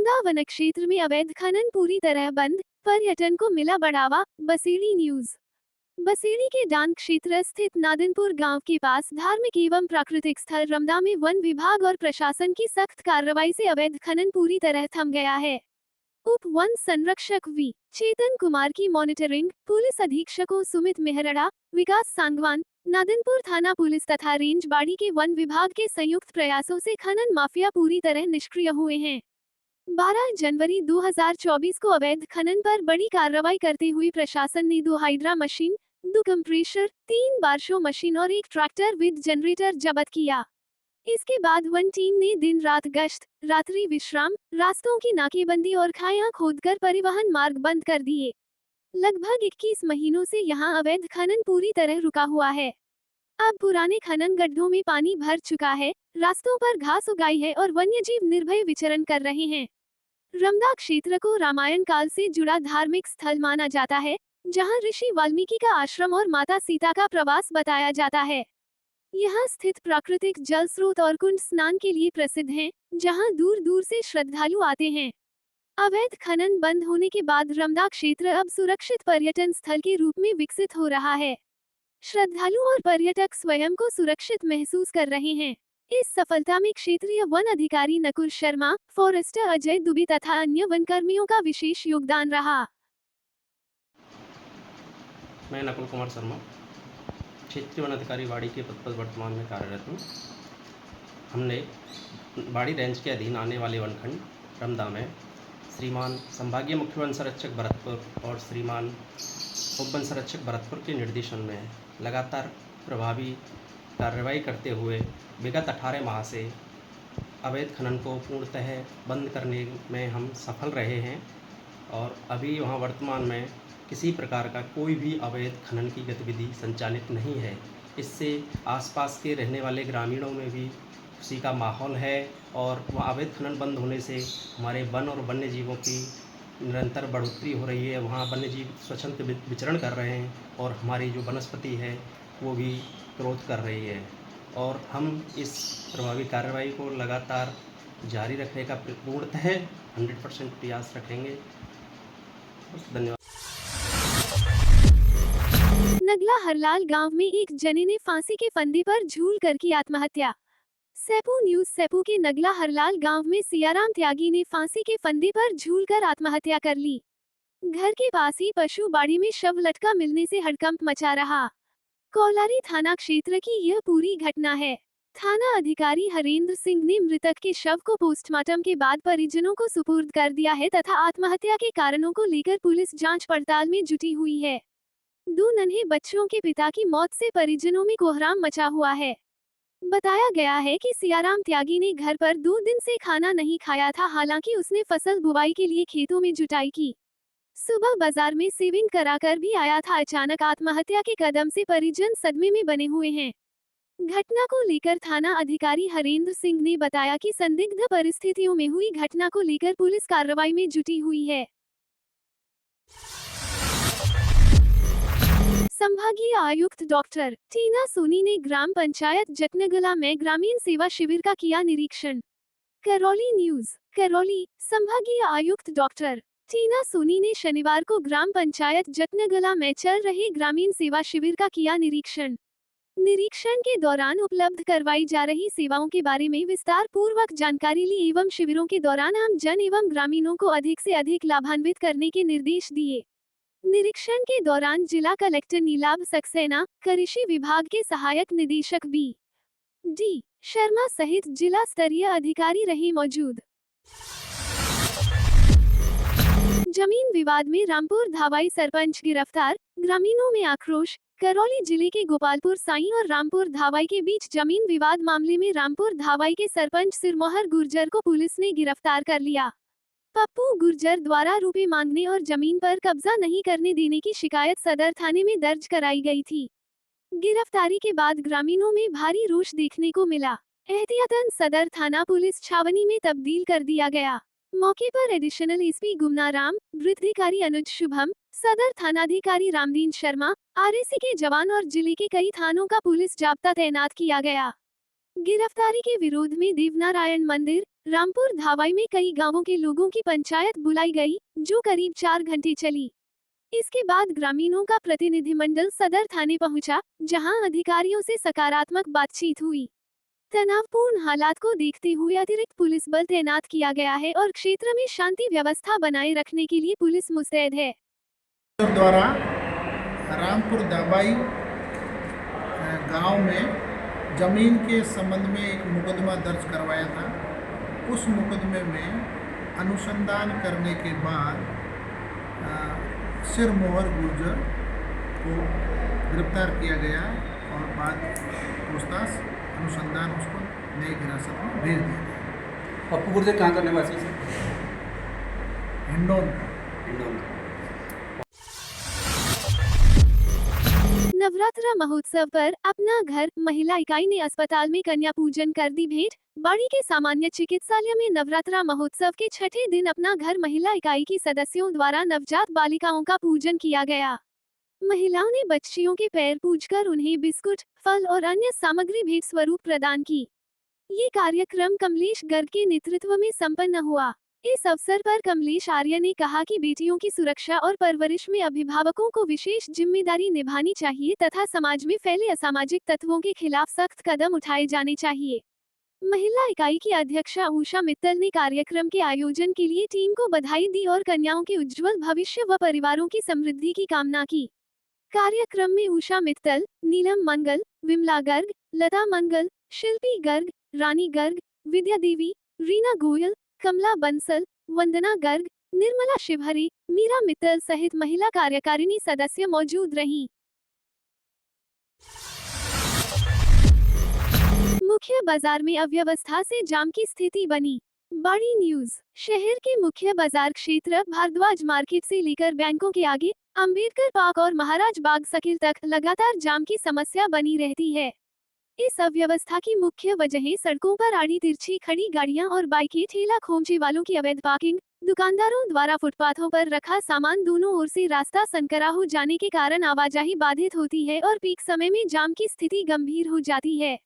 रमदा one क्षेत्र में अवैध खनन पूरी तरह बंद, पर्यटन को मिला बढ़ावा। बसेड़ी न्यूज। बसेड़ी के डांग क्षेत्र स्थित नादनपुर गांव के पास धार्मिक एवं प्राकृतिक स्थल रमदा में वन विभाग और प्रशासन की सख्त कार्रवाई से अवैध खनन पूरी तरह थम गया है। उप वन संरक्षक वी चेतन कुमार की मॉनिटरिंग, पुलिस अधीक्षकों सुमित मेहरड़ा, विकास सांगवान, नादनपुर थाना पुलिस तथा रेंज बाड़ी के वन विभाग के संयुक्त प्रयासों से खनन माफिया पूरी तरह निष्क्रिय हुए हैं। 12 जनवरी 2024 को अवैध खनन पर बड़ी कार्रवाई करते हुए प्रशासन ने 2 hydra machine, 2 compressor, 3 Borsho machine और 1 ट्रैक्टर विद जनरेटर जब्त किया। इसके बाद वन टीम ने दिन रात गश्त, रात्रि विश्राम, रास्तों की नाकेबंदी और खाया खोदकर परिवहन मार्ग बंद कर दिए। लगभग 21 महीनों से यहां अवैध खनन पूरी तरह रुका हुआ है। अब पुराने खनन गड्ढों में पानी भर चुका है, रास्तों पर घास उगाई है और वन्यजीव निर्भय विचरण कर रहे हैं। रमदा क्षेत्र को रामायण काल से जुड़ा धार्मिक स्थल माना जाता है, जहां ऋषि वाल्मीकि का आश्रम और माता सीता का प्रवास बताया जाता है। यहाँ स्थित प्राकृतिक जल स्रोत और कुंड स्नान के लिए प्रसिद्ध हैं, जहां दूर दूर से श्रद्धालु आते हैं। अवैध खनन बंद होने के बाद रमदा क्षेत्र अब सुरक्षित पर्यटन स्थल के रूप में विकसित हो रहा है। श्रद्धालु और पर्यटक स्वयं को सुरक्षित महसूस कर रहे हैं। इस सफलता में क्षेत्रीय वन अधिकारी नकुल शर्मा, फॉरेस्टर अजय दुबे तथा अन्य वन कर्मियों का विशेष योगदान रहा। मैं नकुल कुमार शर्मा, क्षेत्रीय वन अधिकारी बाड़ी के पद पर वर्तमान में कार्यरत हूँ। हमने बाड़ी रेंज के अधीन आने वाले वनखंड रमदा में श्रीमान संभागीय मुख्य वन संरक्षक भरतपुर और श्रीमान उप वन संरक्षक भरतपुर के निर्देशन में लगातार प्रभावी कार्रवाई करते हुए विगत 18 माह से अवैध खनन को पूर्णतः बंद करने में हम सफल रहे हैं और अभी वहाँ वर्तमान में किसी प्रकार का कोई भी अवैध खनन की गतिविधि संचालित नहीं है। इससे आसपास के रहने वाले ग्रामीणों में भी खुशी का माहौल है और वह अवैध खनन बंद होने से हमारे वन और वन्य जीवों की निरंतर बढ़ोतरी हो रही है। वहाँ वन्य जीव स्वच्छंद विचरण कर रहे हैं और हमारी जो वनस्पति है वो भी ग्रोथ कर रही है और हम इस प्रभावी कार्रवाई को लगातार जारी रखने का पूर्णतः 100% प्रयास रखेंगे। धन्यवाद। नगला हरलाल गांव में एक जने ने फांसी के फंदे पर झूल कर की आत्महत्या। सेपू न्यूज। सेपू के नगला हरलाल गांव में सियाराम त्यागी ने फांसी के फंदे पर झूलकर आत्महत्या कर ली। घर के पास ही पशु बाड़ी में शव लटका मिलने से हड़कंप मचा रहा। कौलारी थाना क्षेत्र की यह पूरी घटना है। थाना अधिकारी हरेंद्र सिंह ने मृतक के शव को पोस्टमार्टम के बाद परिजनों को सुपुर्द कर दिया है तथा आत्महत्या के कारणों को लेकर पुलिस जांच पड़ताल में जुटी हुई है। 2 नन्हे बच्चों के पिता की मौत से परिजनों में कोहराम मचा हुआ है। बताया गया है कि सियाराम त्यागी ने घर पर 2 दिन से खाना नहीं खाया था, हालांकि उसने फसल बुवाई के लिए खेतों में जुताई की। सुबह बाजार में सेविंग कराकर भी आया था। अचानक आत्महत्या के कदम से परिजन सदमे में बने हुए हैं। घटना को लेकर थाना अधिकारी हरेंद्र सिंह ने बताया कि संदिग्ध परिस्थितियों में हुई घटना को लेकर पुलिस कार्रवाई में जुटी हुई है। संभागीय आयुक्त डॉक्टर टीना सोनी ने ग्राम पंचायत जटनगला में ग्रामीण सेवा शिविर का किया निरीक्षण। करौली न्यूज। करौली। संभागीय आयुक्त डॉक्टर टीना सोनी ने शनिवार को ग्राम पंचायत जटनगला में चल रहे ग्रामीण सेवा शिविर का किया निरीक्षण। निरीक्षण के दौरान उपलब्ध करवाई जा रही सेवाओं के बारे में विस्तार पूर्वक जानकारी ली एवं शिविरों के दौरान आम जन एवं ग्रामीणों को अधिक से अधिक लाभान्वित करने के निर्देश दिए। निरीक्षण के दौरान जिला कलेक्टर नीलाभ सक्सेना, कृषि विभाग के सहायक निदेशक बी.डी. शर्मा सहित जिला स्तरीय अधिकारी रहे मौजूद। जमीन विवाद में रामपुर धावाई सरपंच गिरफ्तार, ग्रामीणों में आक्रोश। करौली जिले के गोपालपुर साई और रामपुर धावाई के बीच जमीन विवाद मामले में रामपुर धावाई के सरपंच सिरमोहर गुर्जर को पुलिस ने गिरफ्तार कर लिया। पप्पू गुर्जर द्वारा रुपए मांगने और जमीन पर कब्जा नहीं करने देने की शिकायत सदर थाने में दर्ज कराई गई थी। गिरफ्तारी के बाद ग्रामीणों में भारी रोष देखने को मिला। एहतियातन सदर थाना पुलिस छावनी में तब्दील कर दिया गया। मौके पर एडिशनल एसपी गुमनाराम, वृद्धिकारी अनुज शुभम, सदर थानाधिकारी रामदीन शर्मा, आरएसी के जवान और जिले के कई थानों का पुलिस जाब्ता तैनात किया गया। गिरफ्तारी के विरोध में देवनारायण मंदिर, रामपुर धावाई में कई गांवों के लोगों की पंचायत बुलाई गई, जो करीब 4 घंटे चली। इसके बाद ग्रामीणों का प्रतिनिधिमंडल सदर थाने पहुंचा, जहां अधिकारियों से सकारात्मक बातचीत हुई। तनावपूर्ण हालात को देखते हुए अतिरिक्त पुलिस बल तैनात किया गया है और क्षेत्र में शांति व्यवस्था बनाए रखने के लिए पुलिस मुस्तैद है। द्वारा रामपुर दाबाई गांव में ज़मीन के संबंध में एक मुकदमा दर्ज करवाया था। उस मुकदमे में अनुसंधान करने के बाद सिरमोहर गुर्जर को गिरफ्तार किया गया और बाद पूछताछ अनुसंधान उसको न्यायिक हिरासत में भेज दिया गया। पप्पू गुर्जर कहाँ का निवासी है? हिंडौन नवरात्रा महोत्सव पर अपना घर महिला इकाई ने अस्पताल में कन्या पूजन कर दी भेंट। बाड़ी के सामान्य चिकित्सालय में नवरात्रा महोत्सव के छठे दिन अपना घर महिला इकाई की सदस्यों द्वारा नवजात बालिकाओं का पूजन किया गया। महिलाओं ने बच्चियों के पैर पूजकर उन्हें बिस्कुट, फल और अन्य सामग्री भेंट स्वरूप प्रदान की। ये कार्यक्रम कमलेश गर्ग के नेतृत्व में संपन्न हुआ। इस अवसर पर कमलेश आर्य ने कहा कि बेटियों की सुरक्षा और परवरिश में अभिभावकों को विशेष जिम्मेदारी निभानी चाहिए तथा समाज में फैले असामाजिक तत्वों के खिलाफ सख्त कदम उठाए जाने चाहिए। महिला इकाई की अध्यक्षा उषा मित्तल ने कार्यक्रम के आयोजन के लिए टीम को बधाई दी और कन्याओं के उज्जवल भविष्य व परिवारों की समृद्धि की कामना की। कार्यक्रम में उषा मित्तल, नीलम मंगल, विमला गर्ग, लता मंगल, शिल्पी गर्ग, रानी गर्ग, विद्या देवी, रीना गोयल, कमला बंसल, वंदना गर्ग, निर्मला शिवहरे, मीरा मित्तल सहित महिला कार्यकारिणी सदस्य मौजूद रहीं। मुख्य बाजार में अव्यवस्था से जाम की स्थिति बनी। बड़ी न्यूज। शहर के मुख्य बाजार क्षेत्र भारद्वाज मार्केट से लेकर बैंकों के आगे, अंबेडकर पार्क और महाराज बाग सर्किल तक लगातार जाम की समस्या बनी रहती है। इस अव्यवस्था की मुख्य वजहें सड़कों पर आड़ी तिरछी खड़ी गाड़ियां और बाइकें, ठेला खोमचे वालों की अवैध पार्किंग, दुकानदारों द्वारा फुटपाथों पर रखा सामान दोनों ओर से रास्ता संकरा हो जाने के कारण आवाजाही बाधित होती है और पीक समय में जाम की स्थिति गंभीर हो जाती है।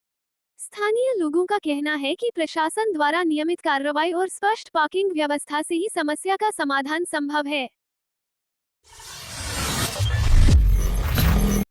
स्थानीय लोगों का कहना है कि प्रशासन द्वारा नियमित कार्रवाई और स्पष्ट पार्किंग व्यवस्था से ही समस्या का समाधान संभव है।